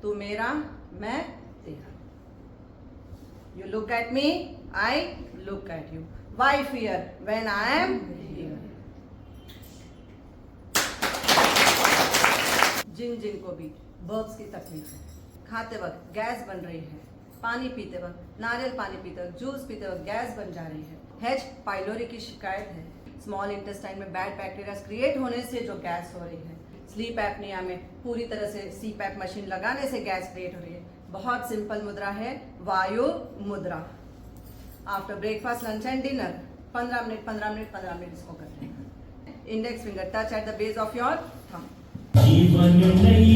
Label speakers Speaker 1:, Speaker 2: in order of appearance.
Speaker 1: तू मेरा मैं तेरा. You look at me, I look at you. Why fear when I am here? जिन जिनको भी बर्ब्स की तकलीफ है, खाते वक्त गैस बन रही है, पानी पीते वक्त, नारियल पानी पीते वक्त, जूस पीते वक्त गैस बन जा रही है, H पाइलोरी की शिकायत है, स्मॉल इंटेस्टाइन में बैड बैक्टीरिया क्रिएट होने से जो गैस हो रही है, स्लीप एपनिया में पूरी तरह से CPAP मशीन लगाने से गैस क्रिएट हो रही है. बहुत सिंपल मुद्रा है, वायु मुद्रा. After breakfast, lunch and dinner 15 minute इसको करते हैं. Index finger touch at the base of your thumb.
Speaker 2: जीवन नहीं